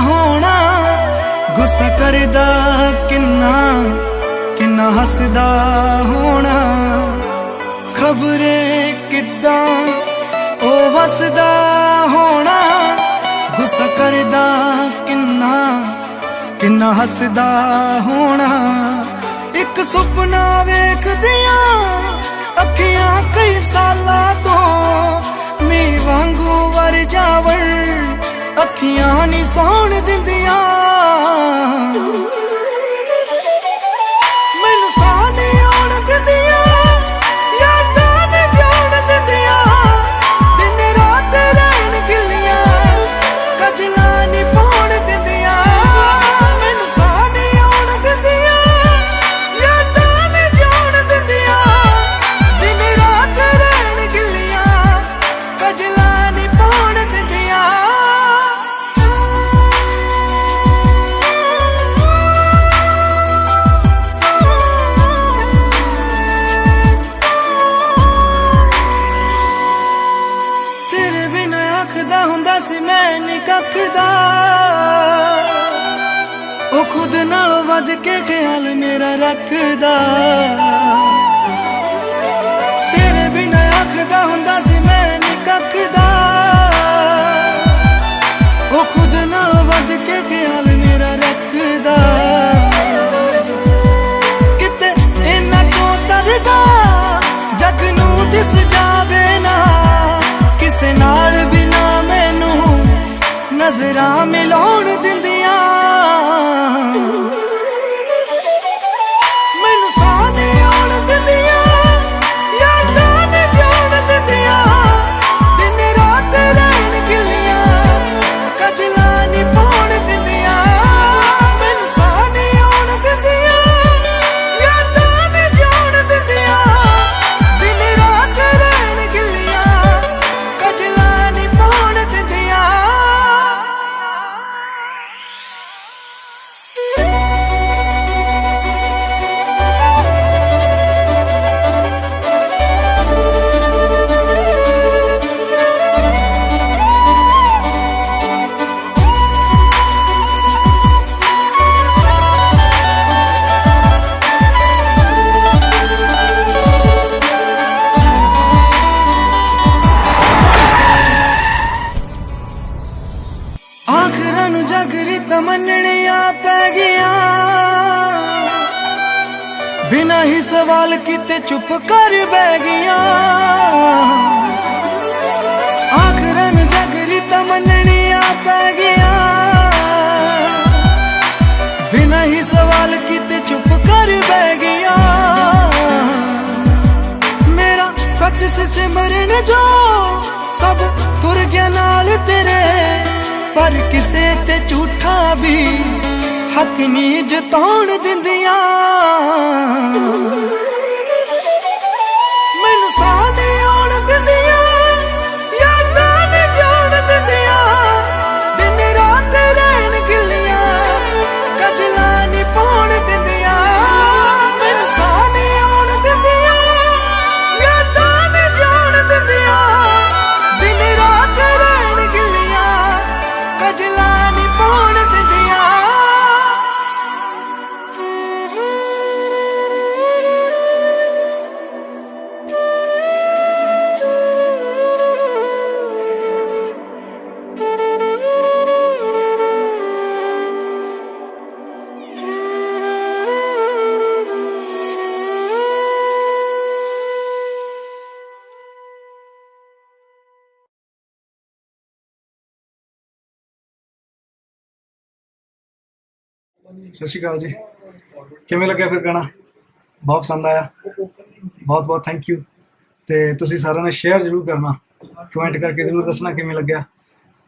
होना, गुस्सा करदा किन्ना किन्ना हसदा होना, खबरे किद्दां ओ वसदा होना, गुस्सा करदा किन्ना किन्ना हसदा होना। एक सुपना वेखदियां अखियां कई सालां तो मीं वांगू वर जावण, अखियां नी सौण दिंदियां, मैनू सां नी आउण दिंदियां, यादां नी जोड़ दिंदियां, दिन रात रहण गिलियां, कजलां नी पाउण दिंदियां, मैनू सां नी आउण दिंदियां, यादां नी जोड़ दिंदियां, दिन रात रहण गिलियां, कजलां नी पाउण दिंदियां। तेरे बिना आखदा हुंदा सी मैं नी कखदा, ओ खुद नालों वध के ख्याल मेरा रखदा। तेरे बिना आखदा हुंदा सी मैं नी कखदा, ओ खुद नालों वध के ख्याल मेरा रखदा। किते इन्ना क्यों तरदा जग नूं दिस जावे ना, किसे नाल बिना मैनू नजरां मिलाउण दिंदियां, मैनू सां नी आउण दिंदियां, यादां नी जोड़ दिंदियां, दिन रात रहण गिलियां, कजलां नी पाउण दिंदियां, मैनू सां नी आउण दिंदियां, यादां नी जोड़ दिंदियां, दिन रात रहण गिलियां, कजलां नी पाउण दिंदियां। आखिरां नूं जागरी तमन्नियां पै गईयां, बिना ही सवाल कीते चुप कर बह गईयां। आखिरां नूं जागरी तमन्नियां पै गईयां, बिना ही सवाल कीते चुप कर बह गईयां। मेरा सच से सिमरन जो सब तुर गया नाल तेरे, पर किसे ते झूठा भी हक नी जताउण दिंदियां, मैनू सां नी आउण दिंदियां, यादां नी जोड़ दिंदियां, दिन रात रहण गिलियां, कजलां नी पाउण दिंदियां, मैनू सां नी आउण दिंदियां, यादां नी जोड़ दिंदियां, दिन रात रहण गिलियां, कजलां नी पाउण दिंदियां। ਸਤਿ ਸ਼੍ਰੀ ਅਕਾਲ ਜੀ। ਕਿਵੇਂ ਲੱਗਿਆ ਫਿਰ ਗਾਣਾ? ਬਹੁਤ ਪਸੰਦ ਆਇਆ, ਬਹੁਤ ਬਹੁਤ ਥੈਂਕ ਯੂ। ਅਤੇ ਤੁਸੀਂ ਸਾਰਿਆਂ ਨੇ ਸ਼ੇਅਰ ਜ਼ਰੂਰ ਕਰਨਾ, ਕਮੈਂਟ ਕਰਕੇ ਜ਼ਰੂਰ ਦੱਸਣਾ ਕਿਵੇਂ ਲੱਗਿਆ,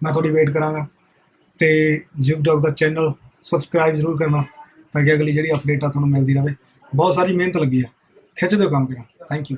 ਮੈਂ ਤੁਹਾਡੀ ਵੇਟ ਕਰਾਂਗਾ। ਅਤੇ ਜੁਗ ਡੌਗ ਦਾ ਚੈਨਲ ਸਬਸਕ੍ਰਾਈਬ ਜ਼ਰੂਰ ਕਰਨਾ ਤਾਂ ਕਿ ਅਗਲੀ ਜਿਹੜੀ ਅਪਡੇਟ ਆ ਤੁਹਾਨੂੰ ਮਿਲਦੀ ਰਹੇ। ਬਹੁਤ ਸਾਰੀ ਮਿਹਨਤ ਲੱਗੀ ਆ, ਖਿੱਚ ਦਿਓ ਕੰਮ ਕਰਾਂ। Thank you.